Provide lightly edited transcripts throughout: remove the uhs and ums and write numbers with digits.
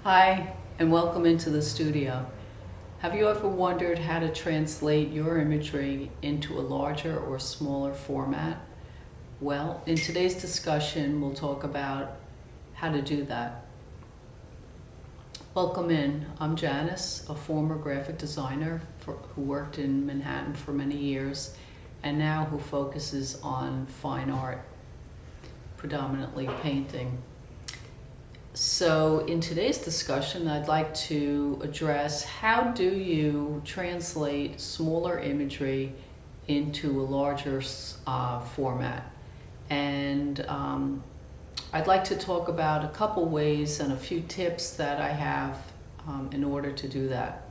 Hi, and welcome into the studio. Have you ever wondered how to translate your imagery into a larger or smaller format? Well, in today's discussion, we'll talk about how to do that. Welcome in. I'm Janice, a former graphic designer who worked in Manhattan for many years and now who focuses on fine art, predominantly painting. So in today's discussion, I'd like to address how do you translate smaller imagery into a larger format. And I'd like to talk about a couple ways and a few tips that I have in order to do that.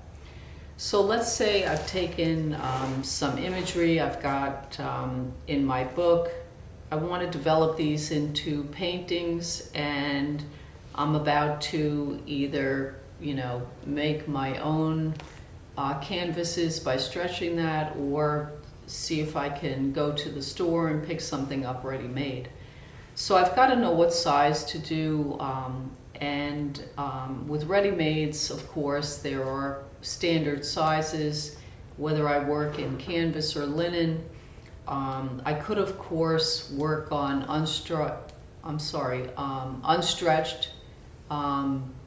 So let's say I've taken some imagery I've got in my book. I want to develop these into paintings, and I'm about to either, make my own canvases by stretching that, or see if I can go to the store and pick something up ready made. So I've got to know what size to do, and with ready-mades, of course, there are standard sizes, whether I work in canvas or linen. I could, of course, work on unstretched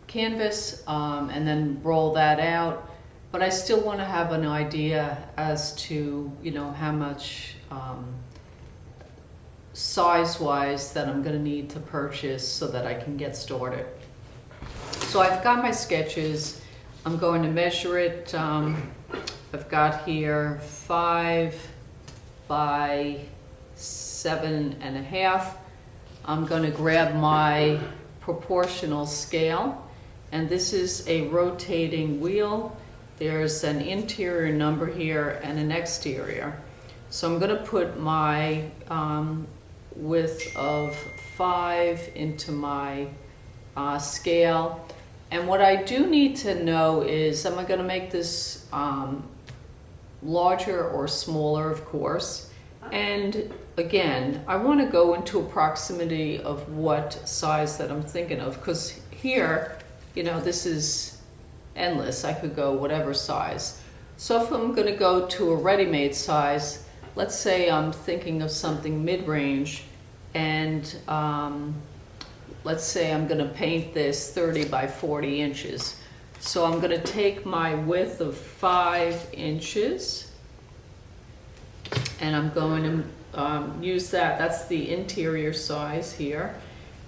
canvas and then roll that out, but I still want to have an idea as to how much size-wise that I'm going to need to purchase so that I can get started. So I've got my sketches. I'm going to measure it. I've got here 5 by 7.5. I'm going to grab my proportional scale, and this is a rotating wheel. There's an interior number here and an exterior. So I'm going to put my width of 5 into my scale. And what I do need to know is, am I going to make this larger or smaller, of course? And again, I want to go into a proximity of what size that I'm thinking of, because here, this is endless. I could go whatever size. So if I'm going to go to a ready-made size, let's say I'm thinking of something mid-range, and let's say I'm going to paint this 30 by 40 inches. So I'm going to take my width of 5 inches, and I'm going to use that. That's the interior size here.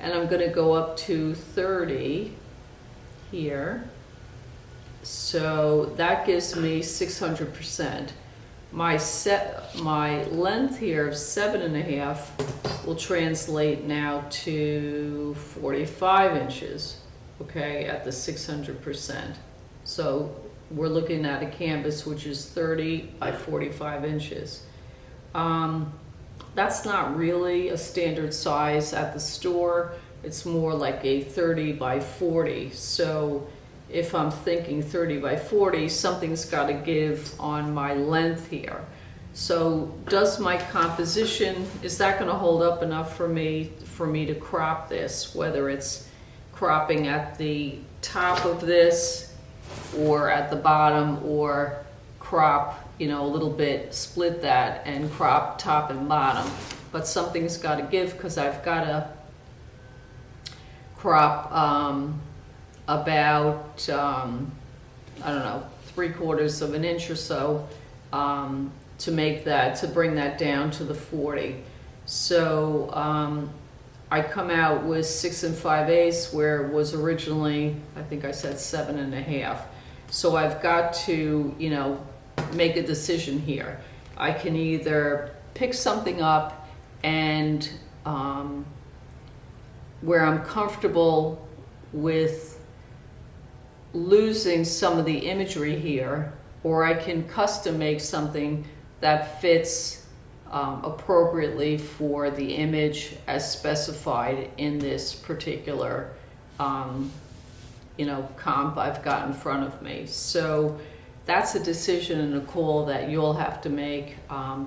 And I'm going to go up to 30 here. So that gives me 600%. My length here of 7.5 will translate now to 45 inches, okay, at the 600%. So we're looking at a canvas which is 30 by 45 inches. That's not really a standard size at the store. It's more like a 30 by 40. So if I'm thinking 30 by 40, something's got to give on my length here. So does my composition, is that going to hold up enough for me to crop this, whether it's cropping at the top of this or at the bottom, or crop a little bit, split that and crop top and bottom. But something's got to give, because I've got to crop about 3/4 of an inch or so to make that, to bring that down to the 40. So I come out with 6 5/8, where it was originally, I think I said 7.5. So I've got to make a decision here. I can either pick something up and where I'm comfortable with losing some of the imagery here, or I can custom make something that fits appropriately for the image as specified in this particular comp I've got in front of me. So that's a decision and a call that you'll have to make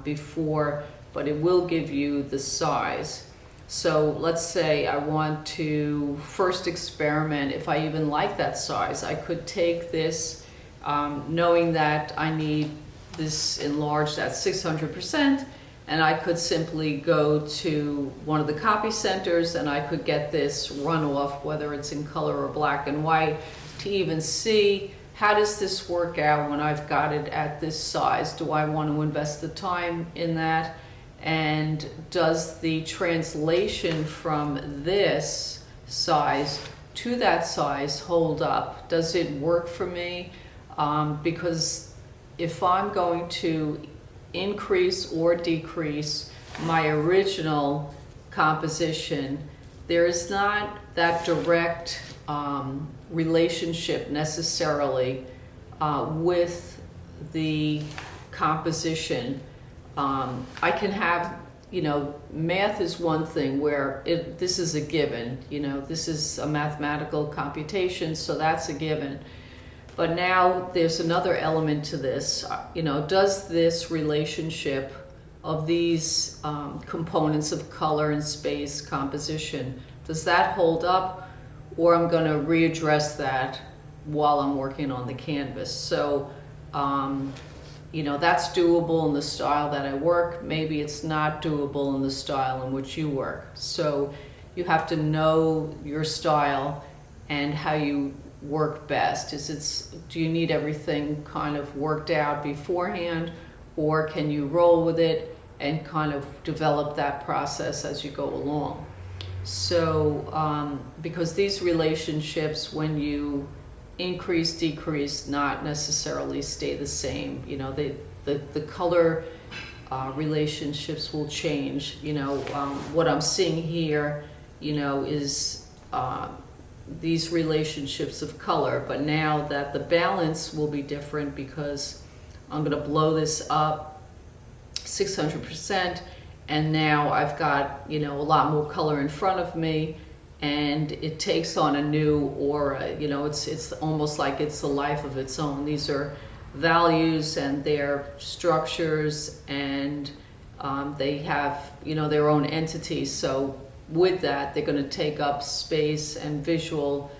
before, but it will give you the size. So let's say I want to first experiment, if I even like that size, I could take this, knowing that I need this enlarged at 600%, and I could simply go to one of the copy centers and I could get this runoff, whether it's in color or black and white, to even see how does this work out when I've got it at this size. Do I want to invest the time in that? And does the translation from this size to that size hold up? Does it work for me? Because if I'm going to increase or decrease my original composition, there is not that direct relationship necessarily with the composition. I can have, math is one thing where this is a given, this is a mathematical computation, so that's a given. But now there's another element to this, does this relationship of these components of color and space composition, does that hold up, or I'm going to readdress that while I'm working on the canvas? So, that's doable in the style that I work. Maybe it's not doable in the style in which you work. So you have to know your style and how you work best. Do you need everything kind of worked out beforehand, or can you roll with it and kind of develop that process as you go along? So because these relationships, when you increase, decrease, not necessarily stay the same. The color relationships will change. What I'm seeing here, is these relationships of color, but now that the balance will be different because I'm going to blow this up 600%, and now I've got, a lot more color in front of me, and it takes on a new aura. It's almost like it's a life of its own. These are values and their structures, and they have, their own entities. So with that, they're going to take up space and visual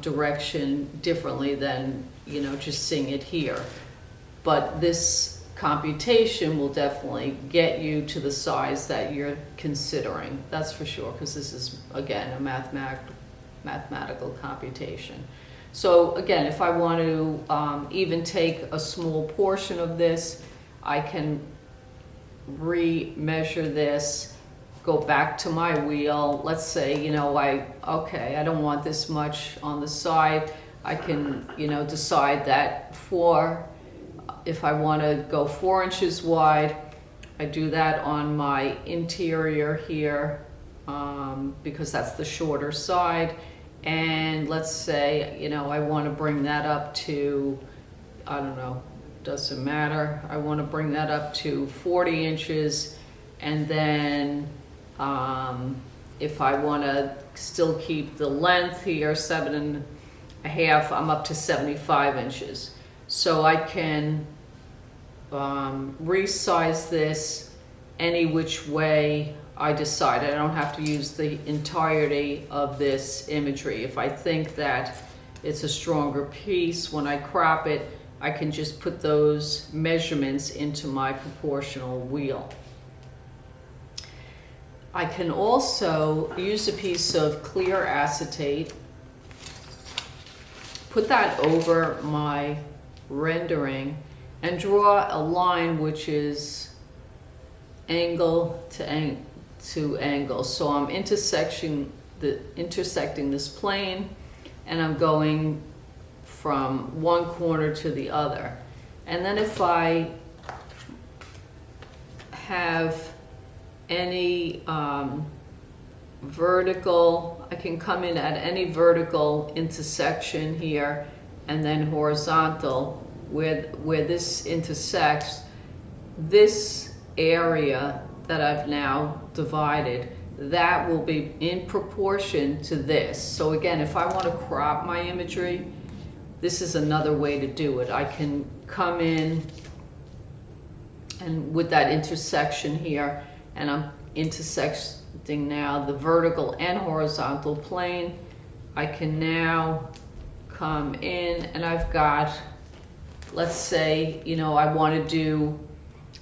direction differently than, just seeing it here. But this computation will definitely get you to the size that you're considering. That's for sure, because this is, again, a mathematical computation. So again, if I want to even take a small portion of this, I can re-measure this, go back to my wheel. Let's say, I don't want this much on the side. I can, decide that if I want to go 4 inches wide, I do that on my interior here, because that's the shorter side. And let's say, I want to bring that up to, I don't know, doesn't matter. I want to bring that up to 40 inches. And then if I want to still keep the length here, 7.5, I'm up to 75 inches. So I can resize this any which way I decide. I don't have to use the entirety of this imagery. If I think that it's a stronger piece, when I crop it, I can just put those measurements into my proportional wheel. I can also use a piece of clear acetate, put that over my rendering, and draw a line which is angle to angle. So I'm intersecting this plane, and I'm going from one corner to the other. And then if I have any vertical, I can come in at any vertical intersection here, and then horizontal where this intersects. This area that I've now divided, that will be in proportion to this. So again, if I want to crop my imagery, this is another way to do it. I can come in and with that intersection here, and I'm now the vertical and horizontal plane. I can now come in and I've got, let's say, you know, I want to do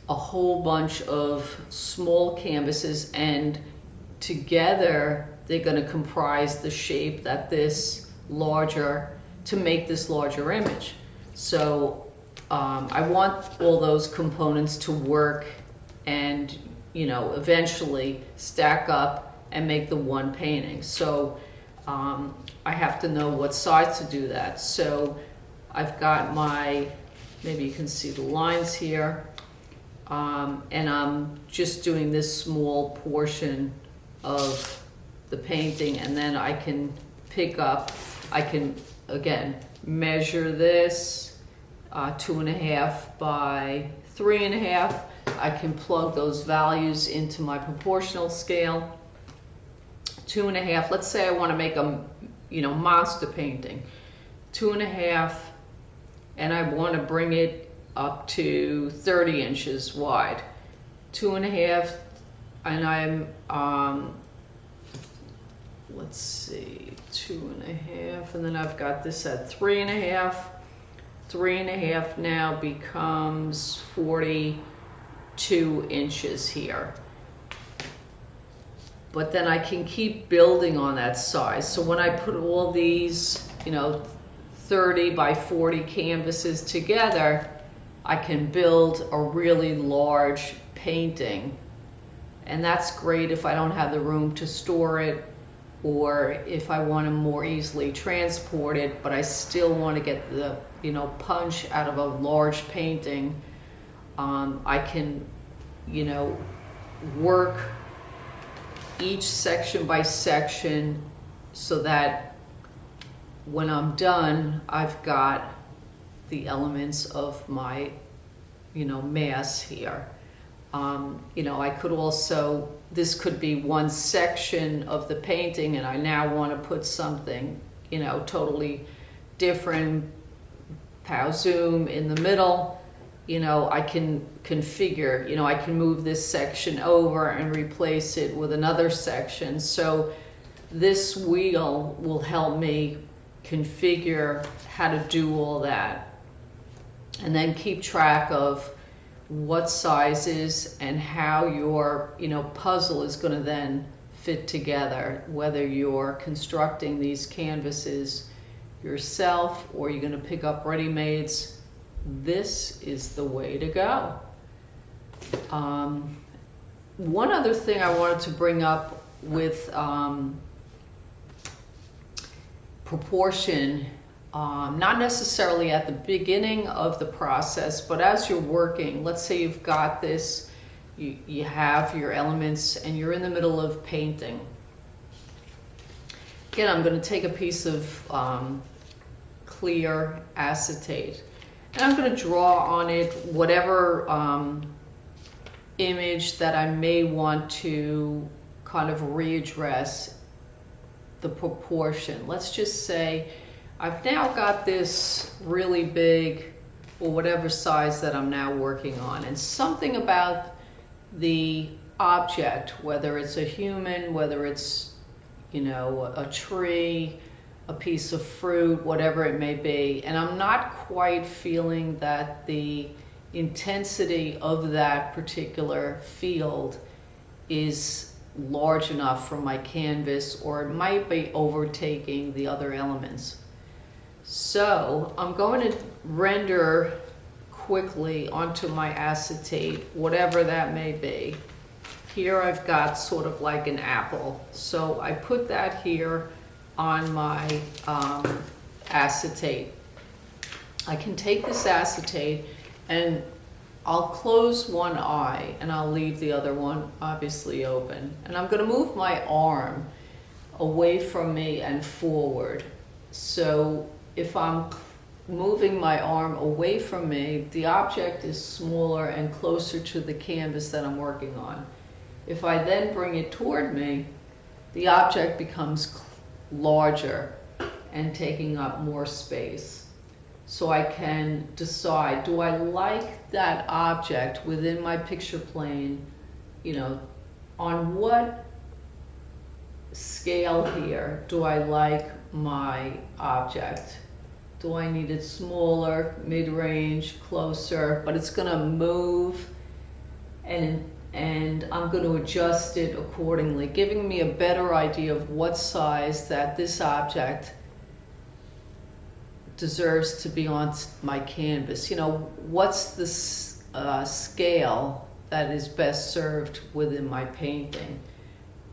a whole bunch of small canvases, and together they're going to comprise the shape that this larger, to make this larger image. So I want all those components to work and, you know, eventually stack up and make the one painting. So I have to know what size to do that. So I've got my, maybe you can see the lines here, and I'm just doing this small portion of the painting, and then I can pick up, I can again measure this 2.5 by 3.5. I can plug those values into my proportional scale. 2.5, let's say I want to make a, you know, monster painting. 2.5, and I want to bring it up to 30 inches wide. 2.5, and I'm, let's see, 2.5, and then I've got this at 3.5. 3.5 now becomes 42 inches here. But then I can keep building on that size. So when I put all these, you know, 30 by 40 canvases together, I can build a really large painting. And that's great if I don't have the room to store it, or if I want to more easily transport it, but I still want to get the, you know, punch out of a large painting. I can, you know, work each section by section so that when I'm done, I've got the elements of my, you know, mass here. You know, I could also, this could be one section of the painting, and I now want to put something, you know, totally different, pow zoom in the middle. You know, I can configure, you know, I can move this section over and replace it with another section. So this wheel will help me configure how to do all that, and then keep track of what sizes and how your, you know, puzzle is going to then fit together, whether you're constructing these canvases yourself or you're going to pick up ready-mades. This is the way to go. One other thing I wanted to bring up with proportion, not necessarily at the beginning of the process, but as you're working, let's say you've got this, you have your elements and you're in the middle of painting. Again, I'm going to take a piece of clear acetate, and I'm going to draw on it whatever image that I may want to kind of readdress the proportion. Let's just say I've now got this really big, or whatever size that I'm now working on, and something about the object, whether it's a human, whether it's, you know, a tree, a piece of fruit, whatever it may be, and I'm not quite feeling that the intensity of that particular field is large enough for my canvas, or it might be overtaking the other elements. So I'm going to render quickly onto my acetate, whatever that may be. Here I've got sort of like an apple. So I put that here on my acetate. I can take this acetate and I'll close one eye and I'll leave the other one obviously open. And I'm going to move my arm away from me and forward. So if I'm moving my arm away from me, the object is smaller and closer to the canvas that I'm working on. If I then bring it toward me, the object becomes larger and taking up more space. So I can decide, do I like that object within my picture plane, you know, on what scale here do I like my object? Do I need it smaller, mid-range, closer? But it's gonna move, and I'm going to adjust it accordingly, giving me a better idea of what size that this object deserves to be on my canvas. You know, what's the scale that is best served within my painting?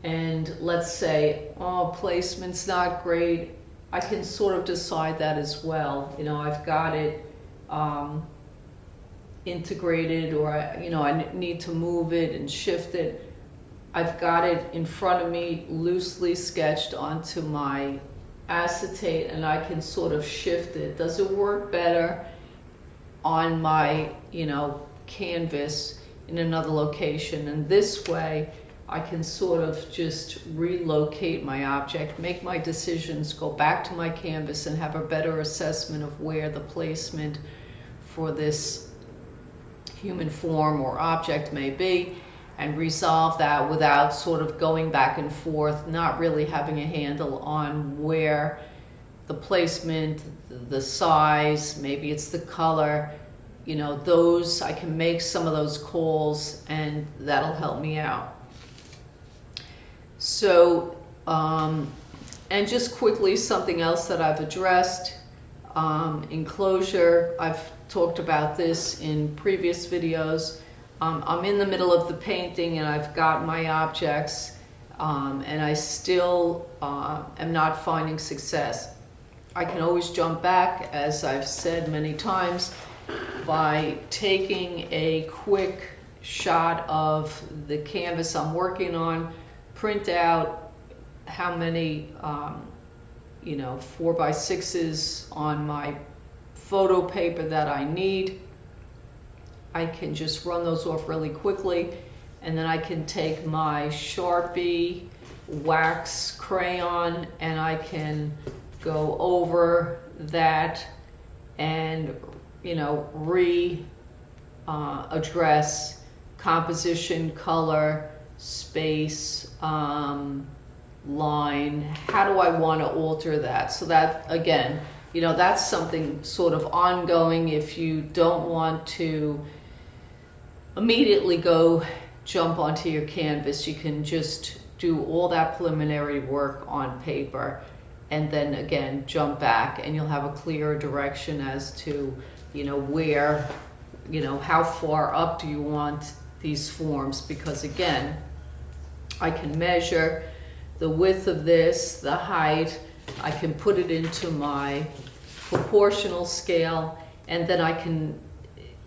And let's say, oh, placement's not great. I can sort of decide that as well. You know, I've got it integrated, or I need to move it and shift it. I've got it in front of me, loosely sketched onto my acetate, and I can sort of shift it. Does it work better on my, canvas in another location? And this way, I can sort of just relocate my object, make my decisions, go back to my canvas, and have a better assessment of where the placement for this human form or object may be, and resolve that without sort of going back and forth, not really having a handle on where the placement, the size, maybe it's the color, those, I can make some of those calls, and that'll help me out. So, and just quickly, something else that I've addressed, enclosure, I've talked about this in previous videos. I'm in the middle of the painting and I've got my objects, and I still am not finding success. I can always jump back, as I've said many times, by taking a quick shot of the canvas I'm working on, print out how many 4x6s on my photo paper that I need. I can just run those off really quickly, and then I can take my Sharpie wax crayon and I can go over that and address composition, color, space, line. How do I want to alter that? So that, again, that's something sort of ongoing. If you don't want to immediately go jump onto your canvas, you can just do all that preliminary work on paper, and then again jump back, and you'll have a clearer direction as to where, how far up do you want these forms, because again, I can measure the width of this, the height, I can put it into my proportional scale, and then I can,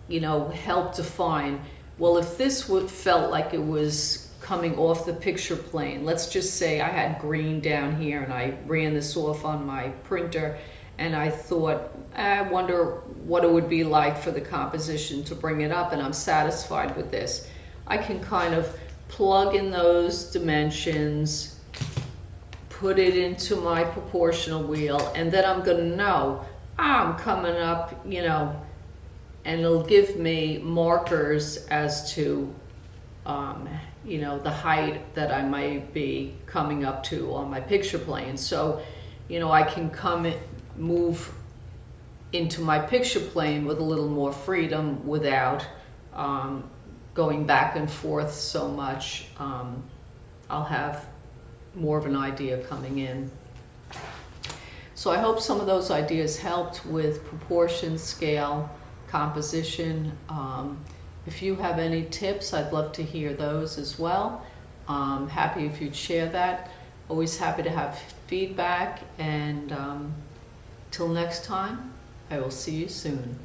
help define, well, if this felt like it was coming off the picture plane, let's just say I had green down here and I ran this off on my printer, and I thought, I wonder what it would be like for the composition to bring it up, and I'm satisfied with this. I can kind of plug in those dimensions, put it into my proportional wheel, and then I'm going to know I'm coming up, and it'll give me markers as to, the height that I might be coming up to on my picture plane. So, I can move into my picture plane with a little more freedom without going back and forth so much. I'll have more of an idea coming in. So I hope some of those ideas helped with proportion, scale, composition. If you have any tips, I'd love to hear those as well. Happy if you'd share that. Always happy to have feedback, and till next time, I will see you soon.